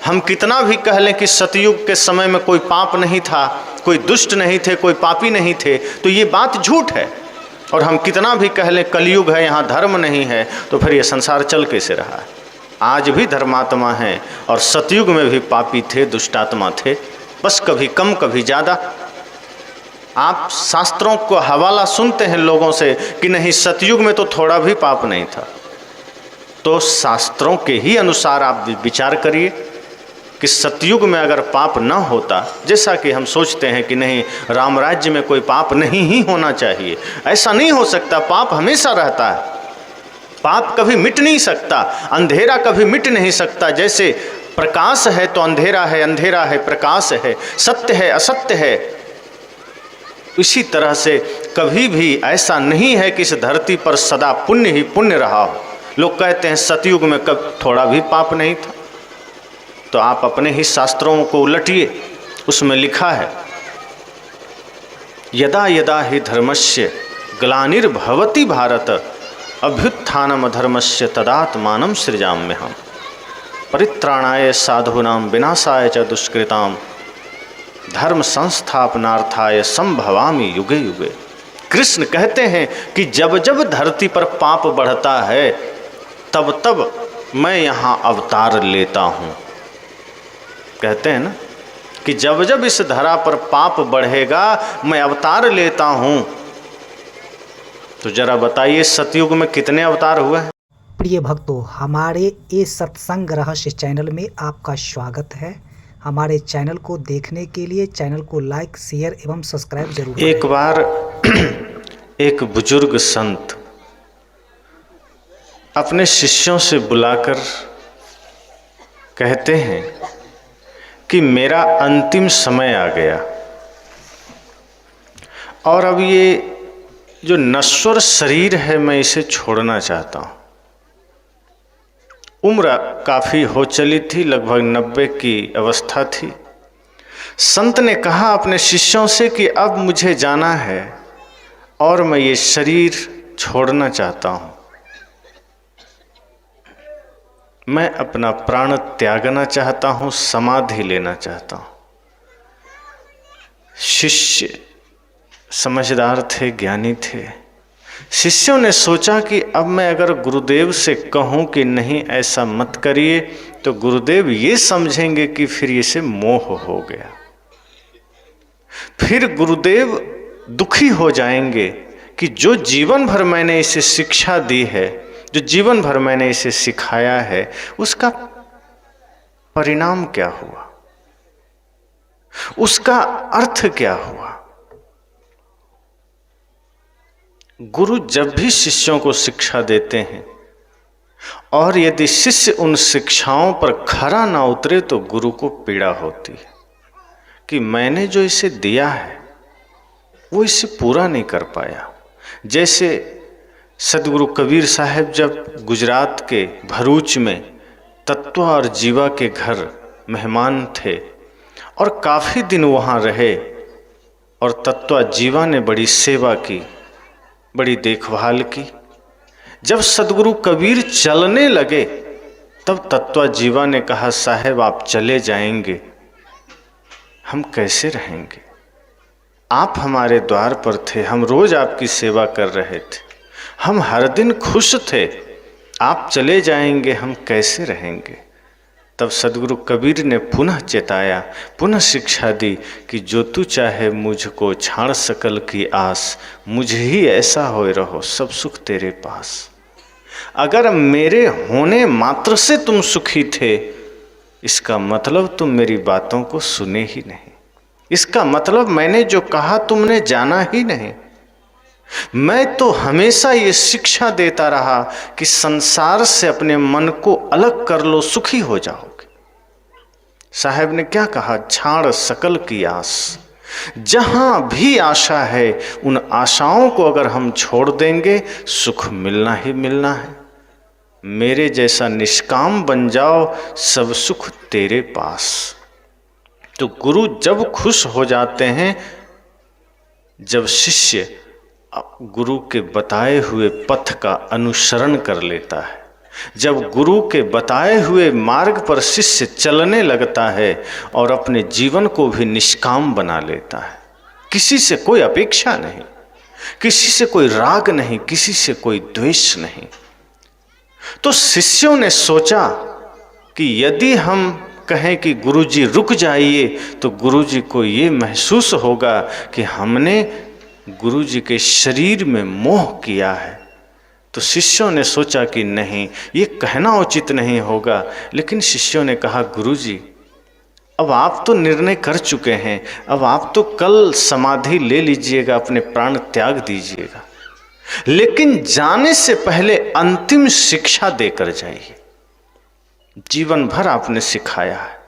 हम कितना भी कह लें कि सतयुग के समय में कोई पाप नहीं था, कोई दुष्ट नहीं थे, कोई पापी नहीं थे, तो ये बात झूठ है। और हम कितना भी कह लें कलयुग है, यहाँ धर्म नहीं है, तो फिर ये संसार चल कैसे रहा है। आज भी धर्मात्मा हैं और सतयुग में भी पापी थे, दुष्टात्मा थे, बस कभी कम कभी ज़्यादा। आप शास्त्रों को हवाला सुनते हैं लोगों से कि नहीं सतयुग में तो थोड़ा भी पाप नहीं था, तो शास्त्रों के ही अनुसार आप विचार करिए कि सतयुग में अगर पाप न होता, जैसा कि हम सोचते हैं कि नहीं राम राज्य में कोई पाप नहीं ही होना चाहिए, ऐसा नहीं हो सकता। पाप हमेशा रहता है, पाप कभी मिट नहीं सकता, अंधेरा कभी मिट नहीं सकता। जैसे प्रकाश है तो अंधेरा है, अंधेरा है प्रकाश है, सत्य है असत्य है, इसी तरह से कभी भी ऐसा नहीं है कि इस धरती पर सदा पुण्य ही पुण्य रहा हो। लोग कहते हैं सतयुग में कब थोड़ा भी पाप नहीं था, तो आप अपने ही शास्त्रों को उलटिए, उसमें लिखा है यदा यदा हि धर्मस्य ग्लानिर्भवति भारत अभ्युत्थानम अधर्मस्य तदात्मानं सृजाम्यहम् परित्राणाय साधूनां विनाशाय च दुष्कृतां धर्म संस्थापनार्थाय संभवामि युगे युगे। कृष्ण कहते हैं कि जब जब धरती पर पाप बढ़ता है तब तब मैं यहाँ अवतार लेता हूँ। कहते हैं ना कि जब जब इस धरा पर पाप बढ़ेगा मैं अवतार लेता हूँ। तो जरा बताइए सतयुग में कितने अवतार हुए हैं। प्रिय भक्तों, हमारे ये सत्संग रहस्य चैनल में आपका स्वागत है। हमारे चैनल को देखने के लिए चैनल को लाइक, शेयर एवं सब्सक्राइब जरूर करें। एक बार एक बुजुर्ग संत अपने शिष्यों से बुलाकर कहते हैं कि मेरा अंतिम समय आ गया और अब ये जो नश्वर शरीर है मैं इसे छोड़ना चाहता हूँ। उम्र काफ़ी हो चली थी, लगभग 90 की अवस्था थी। संत ने कहा अपने शिष्यों से कि अब मुझे जाना है और मैं ये शरीर छोड़ना चाहता हूँ, मैं अपना प्राण त्यागना चाहता हूँ, समाधि लेना चाहता हूँ। शिष्य समझदार थे, ज्ञानी थे। शिष्यों ने सोचा कि अब मैं अगर गुरुदेव से कहूँ कि नहीं ऐसा मत करिए तो गुरुदेव ये समझेंगे कि फिर इसे मोह हो गया, फिर गुरुदेव दुखी हो जाएंगे कि जो जीवन भर मैंने इसे शिक्षा दी है, जो जीवन भर मैंने इसे सिखाया है, उसका परिणाम क्या हुआ, उसका अर्थ क्या हुआ। गुरु जब भी शिष्यों को शिक्षा देते हैं और यदि शिष्य उन शिक्षाओं पर खरा ना उतरे तो गुरु को पीड़ा होती है कि मैंने जो इसे दिया है वो इसे पूरा नहीं कर पाया। जैसे सदगुरु कबीर साहब जब गुजरात के भरूच में तत्व और जीवा के घर मेहमान थे और काफ़ी दिन वहाँ रहे और तत्व जीवा ने बड़ी सेवा की, बड़ी देखभाल की। जब सदगुरु कबीर चलने लगे तब तत्व जीवा ने कहा साहब आप चले जाएंगे, हम कैसे रहेंगे, आप हमारे द्वार पर थे, हम रोज आपकी सेवा कर रहे थे, हम हर दिन खुश थे, आप चले जाएंगे हम कैसे रहेंगे। तब सदगुरु कबीर ने पुनः चेताया, पुनः शिक्षा दी कि जो तू चाहे मुझको छाड़ सकल की आस, मुझे ही ऐसा होए रहो सब सुख तेरे पास। अगर मेरे होने मात्र से तुम सुखी थे, इसका मतलब तुम मेरी बातों को सुने ही नहीं, इसका मतलब मैंने जो कहा तुमने जाना ही नहीं। मैं तो हमेशा ये शिक्षा देता रहा कि संसार से अपने मन को अलग कर लो, सुखी हो जाओगे। साहब ने क्या कहा, छाड़ सकल की आस। जहां भी आशा है उन आशाओं को अगर हम छोड़ देंगे सुख मिलना ही मिलना है। मेरे जैसा निष्काम बन जाओ, सब सुख तेरे पास। तो गुरु जब खुश हो जाते हैं जब शिष्य गुरु के बताए हुए पथ का अनुसरण कर लेता है। जब गुरु के बताए हुए मार्ग पर शिष्य चलने लगता है और अपने जीवन को भी निष्काम बना लेता है, किसी से कोई अपेक्षा नहीं, किसी से कोई राग नहीं, किसी से कोई द्वेष नहीं, तो शिष्यों ने सोचा कि यदि हम कहें कि गुरुजी रुक जाइए तो गुरुजी को ये महसूस होगा कि हमने गुरुजी के शरीर में मोह किया है। तो शिष्यों ने सोचा कि नहीं, ये कहना उचित नहीं होगा। लेकिन शिष्यों ने कहा, गुरुजी अब आप तो निर्णय कर चुके हैं, अब आप तो कल समाधि ले लीजिएगा, अपने प्राण त्याग दीजिएगा, लेकिन जाने से पहले अंतिम शिक्षा देकर जाइए। जीवन भर आपने सिखाया है,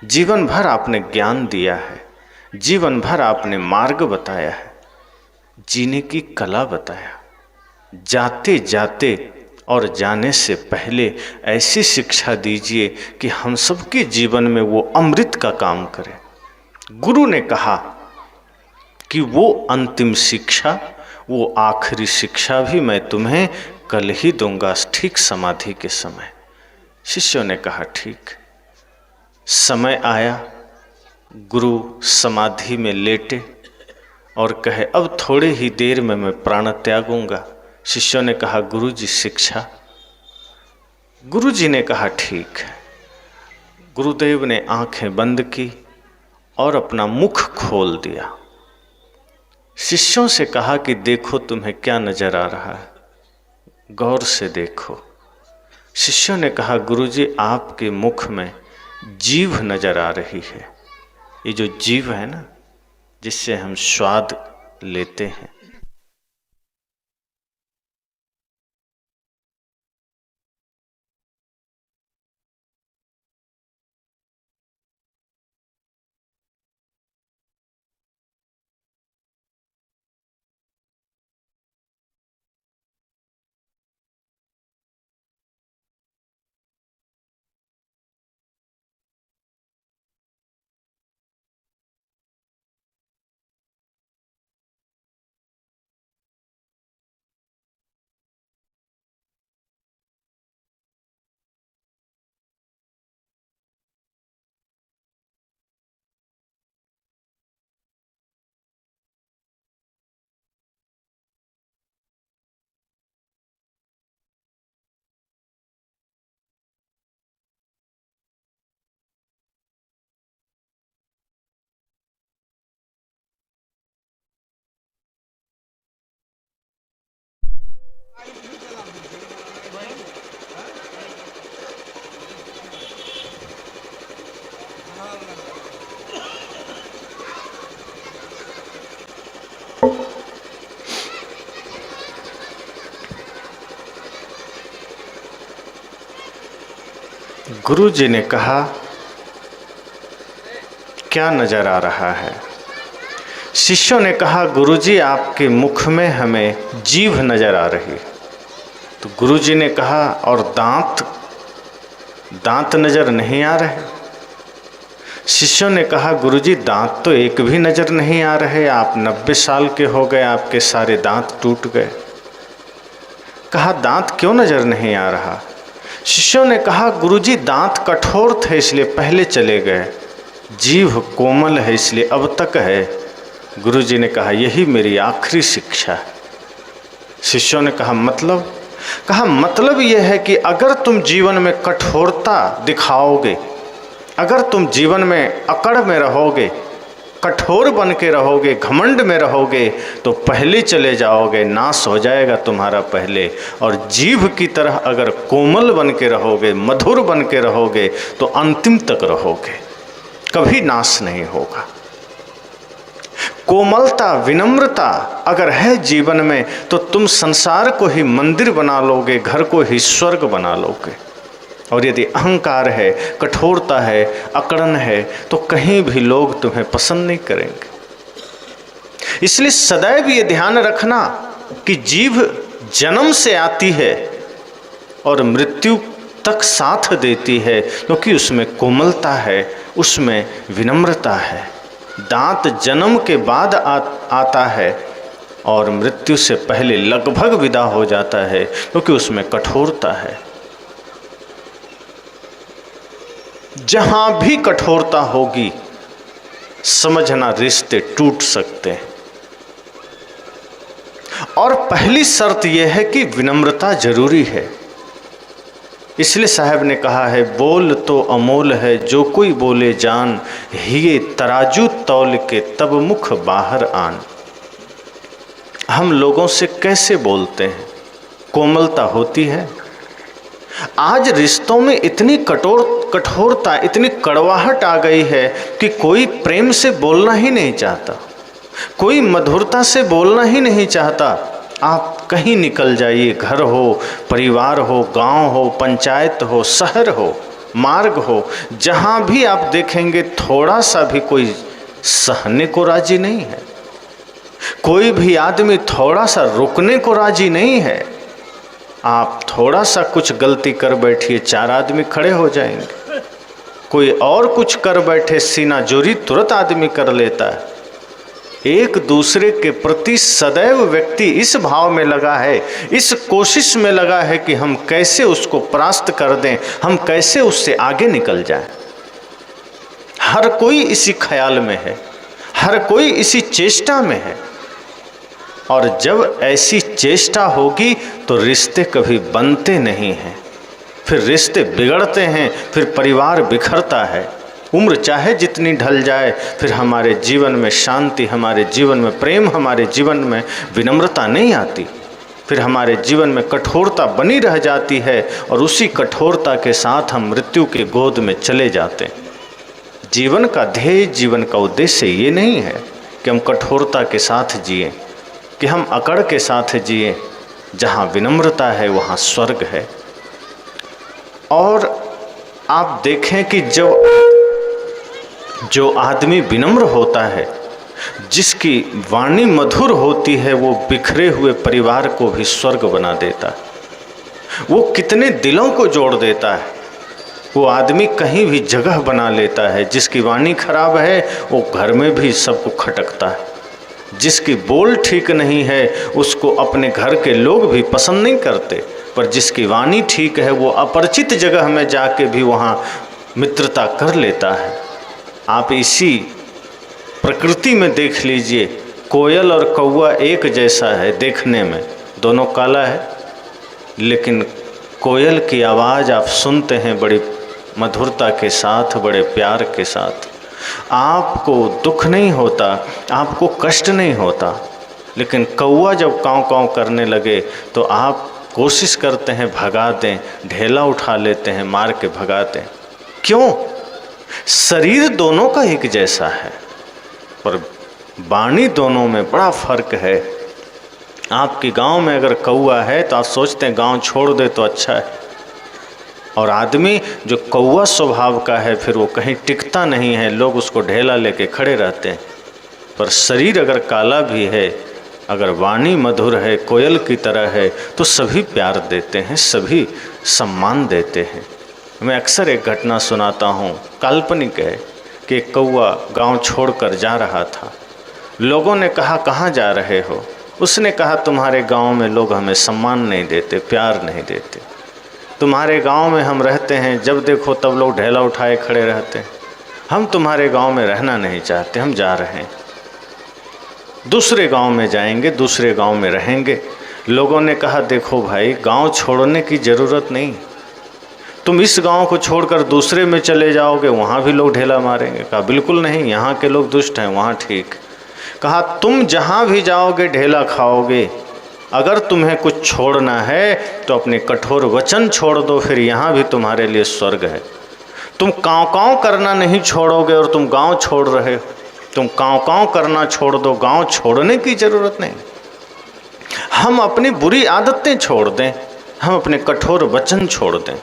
जीवन भर आपने ज्ञान दिया है, जीवन भर आपने मार्ग बताया है, जीने की कला बताया। जाते जाते और जाने से पहले ऐसी शिक्षा दीजिए कि हम सबके जीवन में वो अमृत का काम करे। गुरु ने कहा कि वो अंतिम शिक्षा, वो आखिरी शिक्षा भी मैं तुम्हें कल ही दूंगा, ठीक समाधि के समय। शिष्यों ने कहा ठीक। समय आया, गुरु समाधि में लेटे और कहे, अब थोड़े ही देर में मैं प्राण त्यागूंगा। शिष्यों ने कहा, गुरुजी शिक्षा। गुरुजी ने कहा ठीक है। गुरुदेव ने आंखें बंद की और अपना मुख खोल दिया। शिष्यों से कहा कि देखो तुम्हें क्या नजर आ रहा है, गौर से देखो। शिष्यों ने कहा, गुरुजी आपके मुख में जीभ नजर आ रही है। ये जो जीभ है ना, जिससे हम स्वाद लेते हैं। गुरु जी ने कहा, क्या नजर आ रहा है? शिष्यों ने कहा, गुरुजी आपके मुख में हमें जीभ नजर आ रही। तो गुरुजी ने कहा, और दांत नजर नहीं आ रहे? शिष्यों ने कहा, गुरुजी दांत तो एक भी नजर नहीं आ रहे, आप 90 साल के हो गए, आपके सारे दांत टूट गए। कहा, दांत क्यों नजर नहीं आ रहा? शिष्यों ने कहा, गुरुजी दांत कठोर थे इसलिए पहले चले गए, जीभ कोमल है इसलिए अब तक है। गुरुजी ने कहा, यही मेरी आखिरी शिक्षा है। शिष्यों ने कहा, मतलब? कहा, मतलब यह है कि अगर तुम जीवन में कठोरता दिखाओगे, अगर तुम जीवन में अकड़ में रहोगे, कठोर बन के रहोगे, घमंड में रहोगे, तो पहले चले जाओगे, नाश हो जाएगा तुम्हारा पहले। और जीभ की तरह अगर कोमल बन के रहोगे, मधुर बन के रहोगे, तो अंतिम तक रहोगे, कभी नाश नहीं होगा। कोमलता, विनम्रता अगर है जीवन में, तो तुम संसार को ही मंदिर बना लोगे, घर को ही स्वर्ग बना लोगे। और यदि अहंकार है, कठोरता है, अकड़न है, तो कहीं भी लोग तुम्हें पसंद नहीं करेंगे। इसलिए सदैव ये ध्यान रखना कि जीभ जन्म से आती है और मृत्यु तक साथ देती है, क्योंकि उसमें कोमलता है, उसमें विनम्रता है। दांत जन्म के बाद आता है और मृत्यु से पहले लगभग विदा हो जाता है, क्योंकि उसमें कठोरता है। जहां भी कठोरता होगी समझना रिश्ते टूट सकते हैं। और पहली शर्त यह है कि विनम्रता जरूरी है। इसलिए साहब ने कहा है, बोल तो अमोल है जो कोई बोले जान, हिये तराजू तौल के तब मुख बाहर आन। हम लोगों से कैसे बोलते हैं, कोमलता होती है। आज रिश्तों में इतनी कठोरता, इतनी कड़वाहट आ गई है कि कोई प्रेम से बोलना ही नहीं चाहता, कोई मधुरता से बोलना ही नहीं चाहता। आप कहीं निकल जाइए, घर हो, परिवार हो, गांव हो, पंचायत हो, शहर हो, मार्ग हो, जहां भी आप देखेंगे थोड़ा सा भी कोई सहने को राजी नहीं है। कोई भी आदमी थोड़ा सा रुकने को राजी नहीं है। आप थोड़ा सा कुछ गलती कर बैठिए, 4 आदमी खड़े हो जाएंगे। कोई और कुछ कर बैठे, सीना जोरी तुरंत आदमी कर लेता है। एक दूसरे के प्रति सदैव व्यक्ति इस भाव में लगा है, इस कोशिश में लगा है कि हम कैसे उसको परास्त कर दें, हम कैसे उससे आगे निकल जाएं। हर कोई इसी ख्याल में है, हर कोई इसी चेष्टा में है। और जब ऐसी चेष्टा होगी तो रिश्ते कभी बनते नहीं हैं, फिर रिश्ते बिगड़ते हैं, फिर परिवार बिखरता है। उम्र चाहे जितनी ढल जाए, फिर हमारे जीवन में शांति, हमारे जीवन में प्रेम, हमारे जीवन में विनम्रता नहीं आती। फिर हमारे जीवन में कठोरता बनी रह जाती है और उसी कठोरता के साथ हम मृत्यु के गोद में चले जाते हैं। जीवन का ध्येय, जीवन का उद्देश्य ये नहीं है कि हम कठोरता के साथ जिए, कि हम अकड़ के साथ जिए। जहाँ विनम्रता है वहाँ स्वर्ग है। और आप देखें कि जो आदमी विनम्र होता है, जिसकी वाणी मधुर होती है, वो बिखरे हुए परिवार को भी स्वर्ग बना देता है। वो कितने दिलों को जोड़ देता है। वो आदमी कहीं भी जगह बना लेता है। जिसकी वाणी खराब है वो घर में भी सबको खटकता है। जिसकी बोल ठीक नहीं है उसको अपने घर के लोग भी पसंद नहीं करते, पर जिसकी वाणी ठीक है वो अपरिचित जगह में जाके भी वहाँ मित्रता कर लेता है। आप इसी प्रकृति में देख लीजिए, कोयल और कौवा एक जैसा है देखने में, दोनों काला है, लेकिन कोयल की आवाज़ आप सुनते हैं बड़ी मधुरता के साथ, बड़े प्यार के साथ। आपको दुख नहीं होता, आपको कष्ट नहीं होता। लेकिन कौवा जब काँव काँव करने लगे तो आप कोशिश करते हैं भगा दें, ढेला उठा लेते हैं, मार के भगाते हैं। क्यों? शरीर दोनों का एक जैसा है, पर वाणी दोनों में बड़ा फर्क है। आपके गांव में अगर कौवा है तो आप सोचते हैं गांव छोड़ दे तो अच्छा है, और आदमी जो कौवा स्वभाव का है फिर वो कहीं टिकता नहीं है, लोग उसको ढेला लेके खड़े रहते हैं। पर शरीर अगर काला भी है, अगर वाणी मधुर है, कोयल की तरह है, तो सभी प्यार देते हैं, सभी सम्मान देते हैं। मैं अक्सर एक घटना सुनाता हूँ, काल्पनिक है, कि एक कौवा गांव छोड़कर जा रहा था। लोगों ने कहा कहाँ जा रहे हो? उसने कहा तुम्हारे गांव में लोग हमें सम्मान नहीं देते, प्यार नहीं देते। तुम्हारे गांव में हम रहते हैं, जब देखो तब लोग ढेला उठाए खड़े रहते हैं। हम तुम्हारे गांव में रहना नहीं चाहते, हम जा रहे हैं, दूसरे गांव में जाएंगे, दूसरे गांव में रहेंगे। लोगों ने कहा देखो भाई, गांव छोड़ने की ज़रूरत नहीं, तुम इस गांव को छोड़कर दूसरे में चले जाओगे, वहाँ भी लोग ढेला मारेंगे। कहा बिल्कुल नहीं, यहाँ के लोग दुष्ट हैं, वहाँ ठीक। कहा तुम जहाँ भी जाओगे ढेला खाओगे, अगर तुम्हें कुछ छोड़ना है तो अपने कठोर वचन छोड़ दो, फिर यहाँ भी तुम्हारे लिए स्वर्ग है। तुम काँव काँव करना नहीं छोड़ोगे और तुम गांव छोड़ रहे हो। तुम काँव काँव करना छोड़ दो, गांव छोड़ने की ज़रूरत नहीं। हम अपनी बुरी आदतें छोड़ दें, हम अपने कठोर वचन छोड़ दें।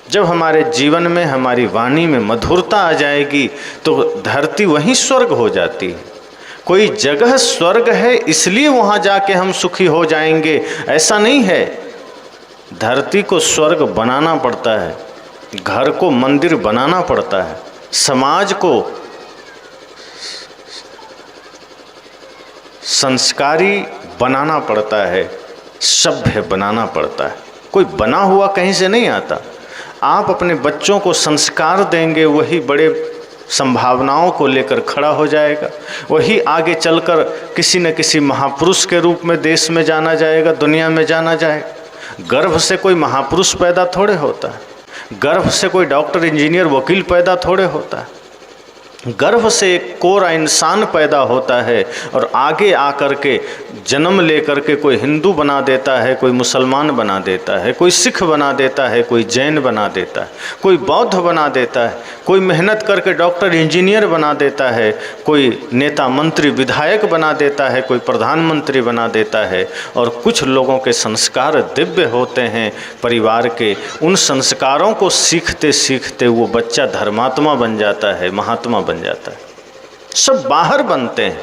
जब हमारे जीवन में, हमारी वाणी में मधुरता आ जाएगी तो धरती वहीं स्वर्ग हो जाती है। कोई जगह स्वर्ग है इसलिए वहाँ जाके हम सुखी हो जाएंगे, ऐसा नहीं है। धरती को स्वर्ग बनाना पड़ता है, घर को मंदिर बनाना पड़ता है, समाज को संस्कारी बनाना पड़ता है, सभ्य बनाना पड़ता है। कोई बना हुआ कहीं से नहीं आता। आप अपने बच्चों को संस्कार देंगे, वही बड़े संभावनाओं को लेकर खड़ा हो जाएगा, वही आगे चलकर किसी न किसी महापुरुष के रूप में देश में जाना जाएगा, दुनिया में जाना जाएगा। गर्भ से कोई महापुरुष पैदा थोड़े होता है, गर्भ से कोई डॉक्टर, इंजीनियर, वकील पैदा थोड़े होता है। गर्भ से एक कोरा इंसान पैदा होता है और आगे आकर के जन्म लेकर के कोई हिंदू बना देता है, कोई मुसलमान बना देता है, कोई सिख बना देता है, कोई जैन बना देता है, कोई बौद्ध बना देता है, कोई मेहनत करके डॉक्टर, इंजीनियर बना देता है, कोई नेता, मंत्री, विधायक बना देता है, कोई प्रधानमंत्री बना देता है। और कुछ लोगों के संस्कार दिव्य होते हैं परिवार के, उन संस्कारों को सीखते सीखते वो बच्चा धर्मात्मा बन जाता है, महात्मा बन जाता है। सब बाहर बनते हैं,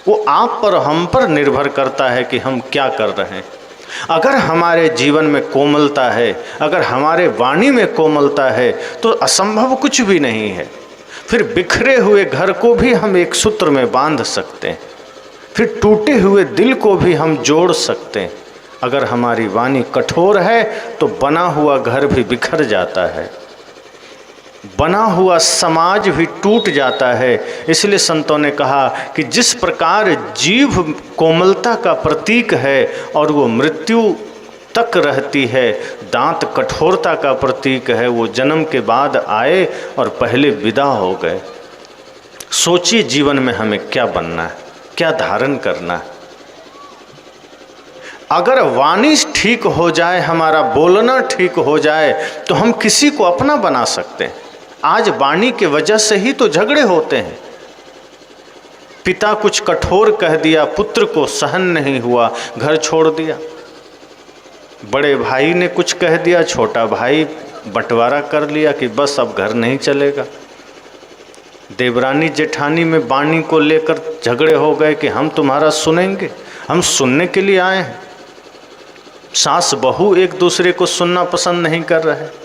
वो आप पर, हम पर निर्भर करता है कि हम क्या कर रहे हैं। अगर हमारे जीवन में कोमलता है, अगर हमारे वाणी में कोमलता है, तो असंभव कुछ भी नहीं है। फिर बिखरे हुए घर को भी हम एक सूत्र में बांध सकते हैं, फिर टूटे हुए दिल को भी हम जोड़ सकते हैं। अगर हमारी वाणी कठोर है तो बना हुआ घर भी बिखर जाता है, बना हुआ समाज भी टूट जाता है। इसलिए संतों ने कहा कि जिस प्रकार जीभ कोमलता का प्रतीक है और वो मृत्यु तक रहती है, दांत कठोरता का प्रतीक है, वो जन्म के बाद आए और पहले विदा हो गए। सोचिए जीवन में हमें क्या बनना है, क्या धारण करना है। अगर वाणी ठीक हो जाए, हमारा बोलना ठीक हो जाए, तो हम किसी को अपना बना सकते हैं। आज वाणी के वजह से ही तो झगड़े होते हैं। पिता कुछ कठोर कह दिया, पुत्र को सहन नहीं हुआ, घर छोड़ दिया। बड़े भाई ने कुछ कह दिया, छोटा भाई बंटवारा कर लिया कि बस अब घर नहीं चलेगा। देवरानी जेठानी में वाणी को लेकर झगड़े हो गए कि हम तुम्हारा सुनेंगे, हम सुनने के लिए आए हैं। सास बहू एक दूसरे को सुनना पसंद नहीं कर रहे।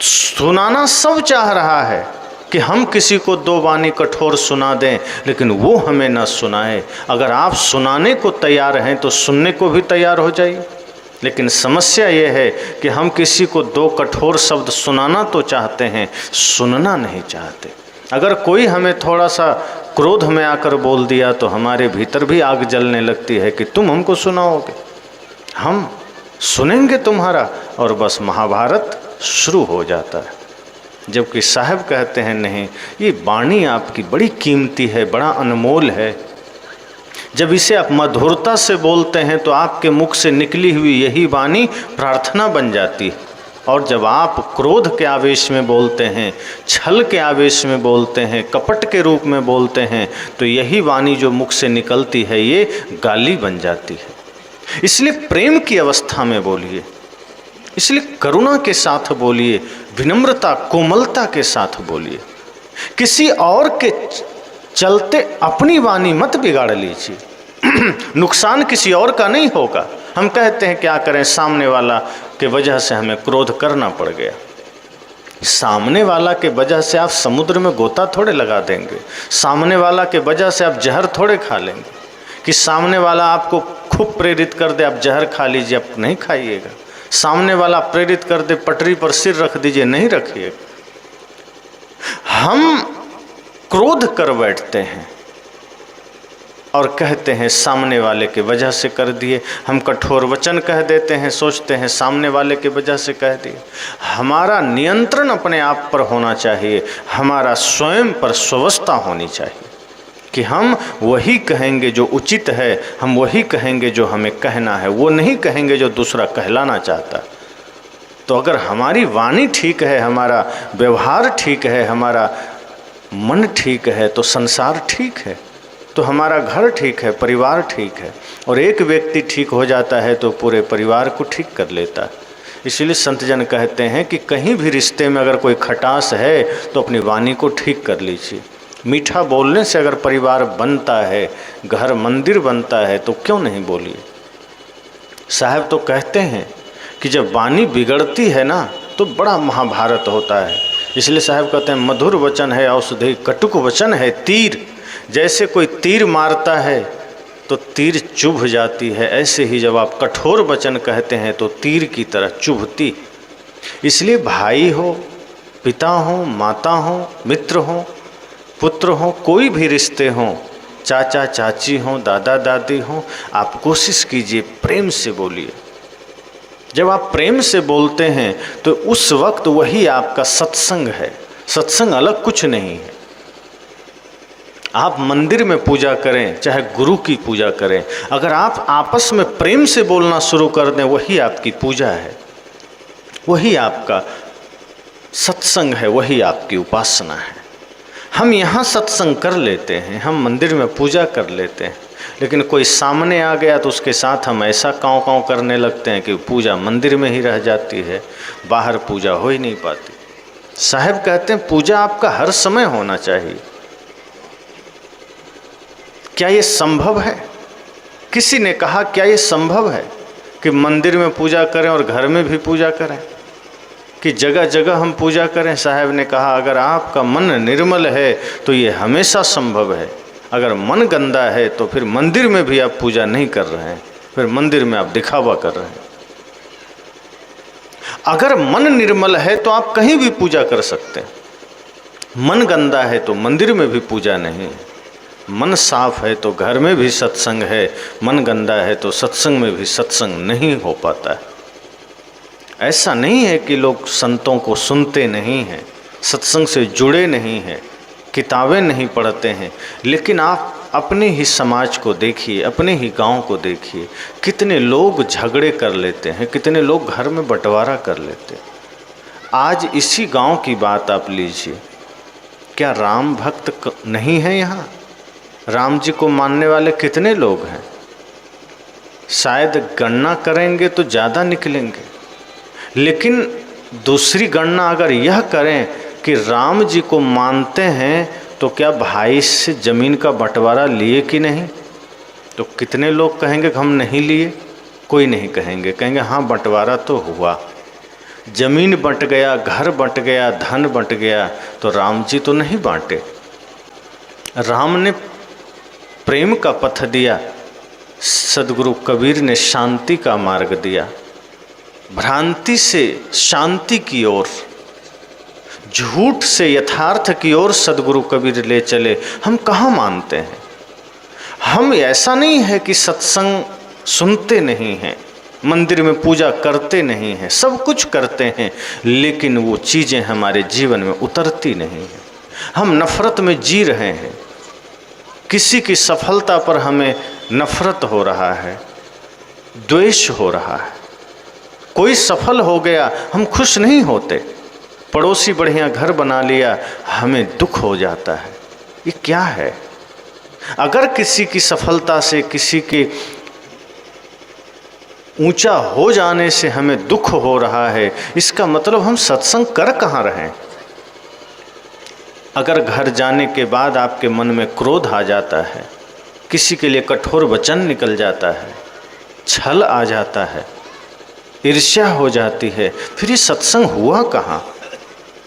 सुनाना सब चाह रहा है कि हम किसी को दो वाणी कठोर सुना दें, लेकिन वो हमें न सुनाए। अगर आप सुनाने को तैयार हैं तो सुनने को भी तैयार हो जाइए। लेकिन समस्या ये है कि हम किसी को दो कठोर शब्द सुनाना तो चाहते हैं, सुनना नहीं चाहते। अगर कोई हमें थोड़ा सा क्रोध में आकर बोल दिया तो हमारे भीतर भी आग जलने लगती है कि तुम हमको सुनाओगे, हम सुनेंगे तुम्हारा, और बस महाभारत शुरू हो जाता है। जबकि साहब कहते हैं नहीं, ये वाणी आपकी बड़ी कीमती है, बड़ा अनमोल है। जब इसे आप मधुरता से बोलते हैं तो आपके मुख से निकली हुई यही वाणी प्रार्थना बन जाती है। और जब आप क्रोध के आवेश में बोलते हैं, छल के आवेश में बोलते हैं, कपट के रूप में बोलते हैं, तो यही वाणी जो मुख से निकलती है ये गाली बन जाती है। इसलिए प्रेम की अवस्था में बोलिए, इसलिए करुणा के साथ बोलिए, विनम्रता, कोमलता के साथ बोलिए। किसी और के चलते अपनी वाणी मत बिगाड़ लीजिए। नुकसान किसी और का नहीं होगा। हम कहते हैं क्या करें, सामने वाला के वजह से हमें क्रोध करना पड़ गया। सामने वाला के वजह से आप समुद्र में गोता थोड़े लगा देंगे, सामने वाला के वजह से आप जहर थोड़े खा लेंगे। कि सामने वाला आपको खूब प्रेरित कर दे आप जहर खा लीजिए, आप नहीं खाइएगा। सामने वाला प्रेरित कर दे पटरी पर सिर रख दीजिए, नहीं रखिएगा। हम क्रोध कर बैठते हैं और कहते हैं सामने वाले के वजह से कर दिए। हम कठोर वचन कह देते हैं, सोचते हैं सामने वाले के वजह से कह दिए। हमारा नियंत्रण अपने आप पर होना चाहिए, हमारा स्वयं पर स्वस्थता होनी चाहिए कि हम वही कहेंगे जो उचित है, हम वही कहेंगे जो हमें कहना है, वो नहीं कहेंगे जो दूसरा कहलाना चाहता है। तो अगर हमारी वाणी ठीक है, हमारा व्यवहार ठीक है, हमारा मन ठीक है, तो संसार ठीक है, तो हमारा घर ठीक है, परिवार ठीक है। और एक व्यक्ति ठीक हो जाता है तो पूरे परिवार को ठीक कर लेता है। इसलिए संत जन कहते हैं कि कहीं भी रिश्ते में अगर कोई खटास है तो अपनी वाणी को ठीक कर लीजिए। मीठा बोलने से अगर परिवार बनता है, घर मंदिर बनता है, तो क्यों नहीं बोलिए। साहब तो कहते हैं कि जब वाणी बिगड़ती है ना तो बड़ा महाभारत होता है। इसलिए साहब कहते हैं मधुर वचन है औषधि, कटुक वचन है तीर। जैसे कोई तीर मारता है तो तीर चुभ जाती है, ऐसे ही जब आप कठोर वचन कहते हैं तो तीर की तरह चुभती। इसलिए भाई हो, पिता हो, माता हो, मित्र हो, पुत्र हो, कोई भी रिश्ते हों, चाचा चाची हों, दादा दादी हों, आप कोशिश कीजिए प्रेम से बोलिए। जब आप प्रेम से बोलते हैं तो उस वक्त वही आपका सत्संग है। सत्संग अलग कुछ नहीं है। आप मंदिर में पूजा करें, चाहे गुरु की पूजा करें, अगर आप आपस में प्रेम से बोलना शुरू कर दें, वही आपकी पूजा है, वही आपका सत्संग है, वही आपकी उपासना है। हम यहाँ सत्संग कर लेते हैं, हम मंदिर में पूजा कर लेते हैं, लेकिन कोई सामने आ गया तो उसके साथ हम ऐसा काँव काँव करने लगते हैं कि पूजा मंदिर में ही रह जाती है, बाहर पूजा हो ही नहीं पाती। साहब कहते हैं पूजा आपका हर समय होना चाहिए। क्या ये संभव है? किसी ने कहा क्या ये संभव है कि मंदिर में पूजा करें और घर में भी पूजा करें, कि जगह जगह हम पूजा करें? साहब ने कहा अगर आपका मन निर्मल है तो ये हमेशा संभव है। अगर मन गंदा है तो फिर मंदिर में भी आप पूजा नहीं कर रहे हैं, फिर मंदिर में आप दिखावा कर रहे हैं। अगर मन निर्मल है तो आप कहीं भी पूजा कर सकते हैं। मन गंदा है तो मंदिर में भी पूजा नहीं है। मन साफ है तो घर में भी सत्संग है, मन गंदा है तो सत्संग में भी सत्संग नहीं हो पाता है। ऐसा नहीं है कि लोग संतों को सुनते नहीं हैं, सत्संग से जुड़े नहीं हैं, किताबें नहीं पढ़ते हैं, लेकिन आप अपने ही समाज को देखिए, अपने ही गांव को देखिए, कितने लोग झगड़े कर लेते हैं, कितने लोग घर में बंटवारा कर लेते हैं। आज इसी गांव की बात आप लीजिए, क्या राम भक्त नहीं है यहाँ? राम जी को मानने वाले कितने लोग हैं? शायद गणना करेंगे तो ज़्यादा निकलेंगे, लेकिन दूसरी गणना अगर यह करें कि राम जी को मानते हैं तो क्या भाई से ज़मीन का बंटवारा लिए कि नहीं, तो कितने लोग कहेंगे कि हम नहीं लिए? कोई नहीं कहेंगे, कहेंगे हाँ बंटवारा तो हुआ, ज़मीन बंट गया, घर बंट गया, धन बंट गया, तो राम जी तो नहीं बांटे। राम ने प्रेम का पथ दिया, सदगुरु कबीर ने शांति का मार्ग दिया। भ्रांति से शांति की ओर, झूठ से यथार्थ की ओर सदगुरु कबीर ले चले। हम कहाँ मानते हैं? हम ऐसा नहीं है कि सत्संग सुनते नहीं हैं, मंदिर में पूजा करते नहीं हैं, सब कुछ करते हैं, लेकिन वो चीज़ें हमारे जीवन में उतरती नहीं हैं। हम नफ़रत में जी रहे हैं, किसी की सफलता पर हमें नफ़रत हो रहा है, द्वेष हो रहा है। कोई सफल हो गया हम खुश नहीं होते, पड़ोसी बढ़िया घर बना लिया हमें दुख हो जाता है। ये क्या है? अगर किसी की सफलता से, किसी के ऊंचा हो जाने से हमें दुख हो रहा है, इसका मतलब हम सत्संग कर कहाँ रहे हैं? अगर घर जाने के बाद आपके मन में क्रोध आ जाता है, किसी के लिए कठोर वचन निकल जाता है, छल आ जाता है, ईर्ष्या हो जाती है, फिर ये सत्संग हुआ कहाँ?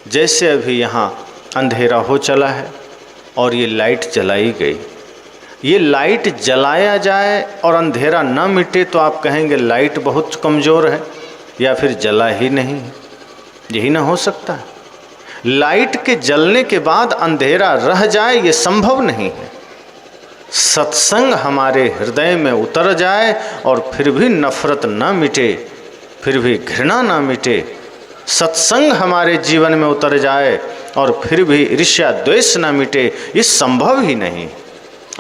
जैसे अभी यहाँ अंधेरा हो चला है और ये लाइट जलाई गई, ये लाइट जलाया जाए और अंधेरा न मिटे तो आप कहेंगे लाइट बहुत कमज़ोर है या फिर जला ही नहीं है। यही ना हो सकता है? लाइट के जलने के बाद अंधेरा रह जाए, ये संभव नहीं है। सत्संग हमारे हृदय में उतर जाए और फिर भी नफ़रत ना मिटे, फिर भी घृणा ना मिटे, सत्संग हमारे जीवन में उतर जाए और फिर भी ईर्ष्या द्वेष ना मिटे, ये संभव ही नहीं।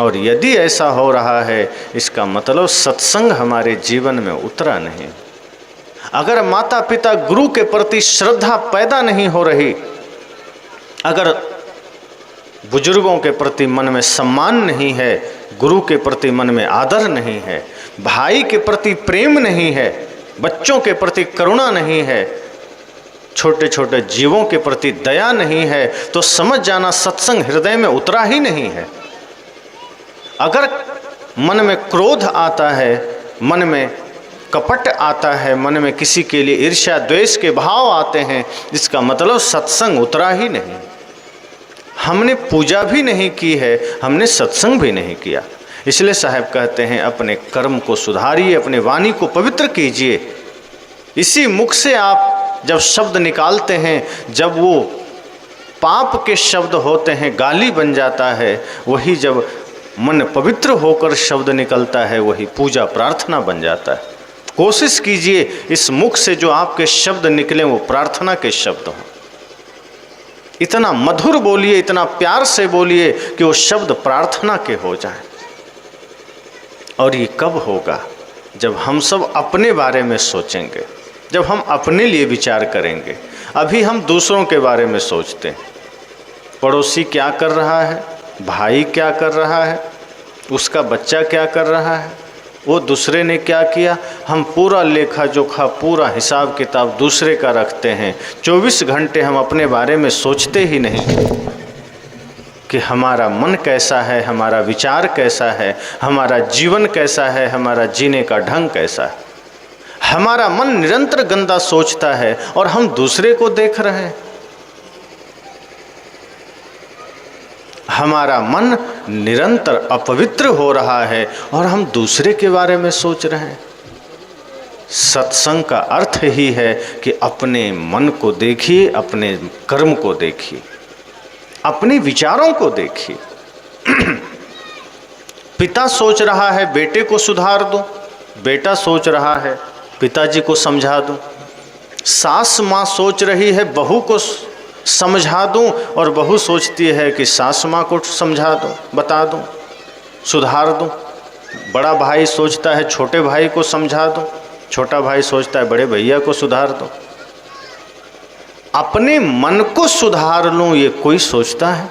और यदि ऐसा हो रहा है, इसका मतलब सत्संग हमारे जीवन में उतरा नहीं। अगर माता पिता गुरु के प्रति श्रद्धा पैदा नहीं हो रही, अगर बुजुर्गों के प्रति मन में सम्मान नहीं है, गुरु के प्रति मन में आदर नहीं है, भाई के प्रति प्रेम नहीं है, बच्चों के प्रति करुणा नहीं है, छोटे छोटे जीवों के प्रति दया नहीं है, तो समझ जाना सत्संग हृदय में उतरा ही नहीं है। अगर मन में क्रोध आता है, मन में कपट आता है, मन में किसी के लिए ईर्ष्या द्वेष के भाव आते हैं, इसका मतलब सत्संग उतरा ही नहीं। हमने पूजा भी नहीं की है, हमने सत्संग भी नहीं किया। इसलिए साहब कहते हैं अपने कर्म को सुधारिए, अपने वाणी को पवित्र कीजिए। इसी मुख से आप जब शब्द निकालते हैं, जब वो पाप के शब्द होते हैं, गाली बन जाता है, वही जब मन पवित्र होकर शब्द निकलता है, वही पूजा प्रार्थना बन जाता है। कोशिश कीजिए इस मुख से जो आपके शब्द निकले वो प्रार्थना के शब्द हों। इतना मधुर बोलिए, इतना प्यार से बोलिए कि वो शब्द प्रार्थना के हो जाएं। और ये कब होगा? जब हम सब अपने बारे में सोचेंगे, जब हम अपने लिए विचार करेंगे। अभी हम दूसरों के बारे में सोचते हैं, पड़ोसी क्या कर रहा है, भाई क्या कर रहा है, उसका बच्चा क्या कर रहा है, वो दूसरे ने क्या किया। हम पूरा लेखा जोखा, पूरा हिसाब किताब दूसरे का रखते हैं। 24 घंटे हम अपने बारे में सोचते ही नहीं कि हमारा मन कैसा है, हमारा विचार कैसा है, हमारा जीवन कैसा है, हमारा जीने का ढंग कैसा है। हमारा मन निरंतर गंदा सोचता है और हम दूसरे को देख रहे हैं। हमारा मन निरंतर अपवित्र हो रहा है और हम दूसरे के बारे में सोच रहे हैं। सत्संग का अर्थ ही है कि अपने मन को देखिए, अपने कर्म को देखिए, अपने विचारों को देखिए। पिता सोच रहा है बेटे को सुधार दो, बेटा सोच रहा है पिताजी को समझा दूं, सास माँ सोच रही है बहू को समझा दूं और बहू सोचती है कि सास माँ को समझा दूं, बता दूं, सुधार दूं। बड़ा भाई सोचता है छोटे भाई को समझा दूं, छोटा भाई सोचता है बड़े भैया को सुधार दूं। अपने मन को सुधार लूं, ये कोई सोचता है?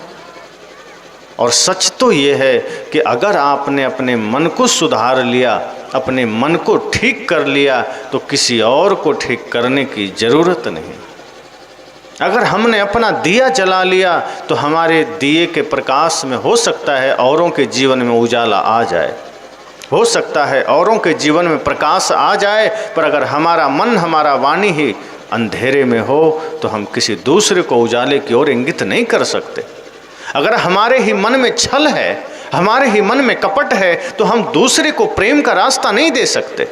और सच तो ये है कि अगर आपने अपने मन को सुधार लिया, अपने मन को ठीक कर लिया, तो किसी और को ठीक करने की ज़रूरत नहीं। अगर हमने अपना दिया जला लिया तो हमारे दिए के प्रकाश में हो सकता है औरों के जीवन में उजाला आ जाए, हो सकता है औरों के जीवन में प्रकाश आ जाए। पर अगर हमारा मन, हमारा वाणी ही अंधेरे में हो तो हम किसी दूसरे को उजाले की ओर इंगित नहीं कर सकते। अगर हमारे ही मन में छल है, हमारे ही मन में कपट है, तो हम दूसरे को प्रेम का रास्ता नहीं दे सकते।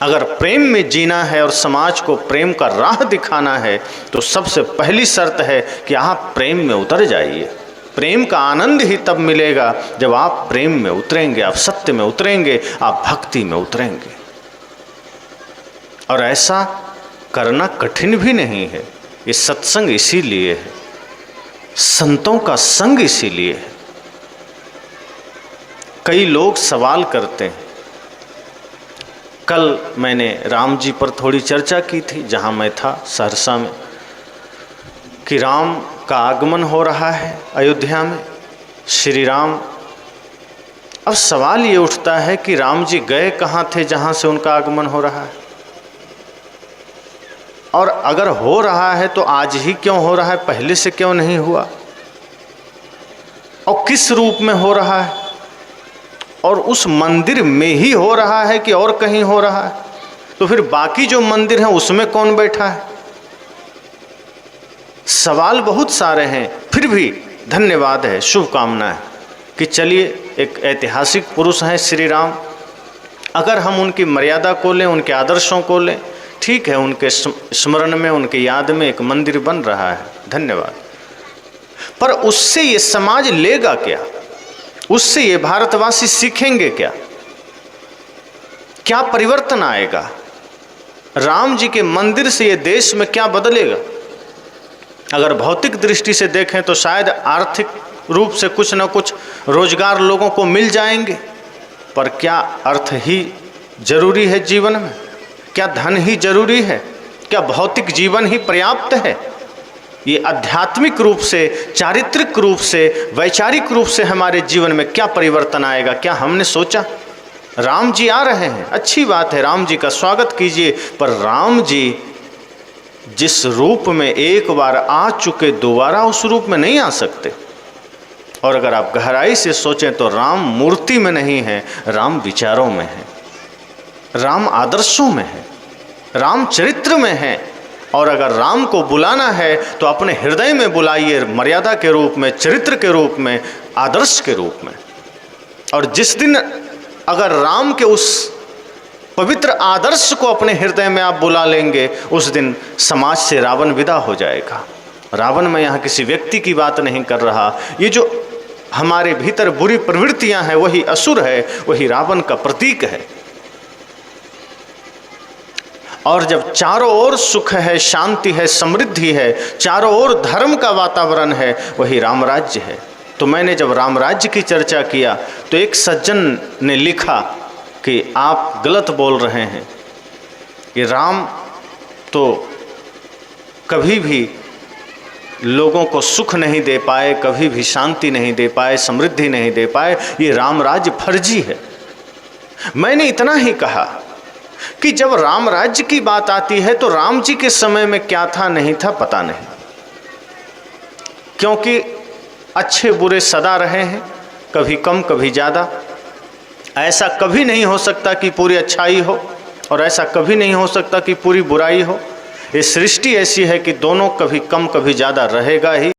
अगर प्रेम में जीना है और समाज को प्रेम का राह दिखाना है तो सबसे पहली शर्त है कि आप प्रेम में उतर जाइए। प्रेम का आनंद ही तब मिलेगा जब आप प्रेम में उतरेंगे, आप सत्य में उतरेंगे, आप भक्ति में उतरेंगे। और ऐसा करना कठिन भी नहीं है। ये सत्संग इसीलिए है, संतों का संग इसीलिए है। कई लोग सवाल करते हैं, कल मैंने राम जी पर थोड़ी चर्चा की थी जहाँ मैं था सहरसा में, कि राम का आगमन हो रहा है अयोध्या में, श्री राम। अब सवाल ये उठता है कि राम जी गए कहाँ थे जहाँ से उनका आगमन हो रहा है, और अगर हो रहा है तो आज ही क्यों हो रहा है, पहले से क्यों नहीं हुआ, और किस रूप में हो रहा है, और उस मंदिर में ही हो रहा है कि और कहीं हो रहा है, तो फिर बाकी जो मंदिर हैं उसमें कौन बैठा है। सवाल बहुत सारे हैं, फिर भी धन्यवाद है, शुभकामना है कि चलिए एक ऐतिहासिक पुरुष हैं श्री राम, अगर हम उनकी मर्यादा को लें, उनके आदर्शों को लें, ठीक है, उनके स्मरण में, उनके याद में एक मंदिर बन रहा है, धन्यवाद। पर उससे ये समाज लेगा क्या, उससे ये भारतवासी सीखेंगे क्या, क्या परिवर्तन आएगा? राम जी के मंदिर से ये देश में क्या बदलेगा? अगर भौतिक दृष्टि से देखें तो शायद आर्थिक रूप से कुछ न कुछ रोजगार लोगों को मिल जाएंगे, पर क्या अर्थ ही जरूरी है जीवन में? क्या धन ही जरूरी है? क्या भौतिक जीवन ही पर्याप्त है? ये आध्यात्मिक रूप से, चारित्रिक रूप से, वैचारिक रूप से हमारे जीवन में क्या परिवर्तन आएगा, क्या हमने सोचा? राम जी आ रहे हैं, अच्छी बात है, राम जी का स्वागत कीजिए, पर राम जी जिस रूप में एक बार आ चुके दोबारा उस रूप में नहीं आ सकते। और अगर आप गहराई से सोचें तो राम मूर्ति में नहीं है, राम विचारों में है, राम आदर्शों में है, राम चरित्र में है। और अगर राम को बुलाना है तो अपने हृदय में बुलाइए, मर्यादा के रूप में, चरित्र के रूप में, आदर्श के रूप में। और जिस दिन अगर राम के उस पवित्र आदर्श को अपने हृदय में आप बुला लेंगे, उस दिन समाज से रावण विदा हो जाएगा। रावण मैं यहाँ किसी व्यक्ति की बात नहीं कर रहा, ये जो हमारे भीतर बुरी प्रवृत्तियां हैं वही असुर है, वही रावण का प्रतीक है। और जब चारों ओर सुख है, शांति है, समृद्धि है, चारों ओर धर्म का वातावरण है, वही राम राज्य है। तो मैंने जब राम राज्य की चर्चा किया तो एक सज्जन ने लिखा कि आप गलत बोल रहे हैं, ये राम तो कभी भी लोगों को सुख नहीं दे पाए, कभी भी शांति नहीं दे पाए, समृद्धि नहीं दे पाए, ये राम राज्य फर्जी है। मैंने इतना ही कहा कि जब राम राज्य की बात आती है तो राम जी के समय में क्या था नहीं था पता नहीं, क्योंकि अच्छे बुरे सदा रहे हैं, कभी कम कभी ज़्यादा। ऐसा कभी नहीं हो सकता कि पूरी अच्छाई हो और ऐसा कभी नहीं हो सकता कि पूरी बुराई हो। ये सृष्टि ऐसी है कि दोनों कभी कम कभी ज़्यादा रहेगा ही।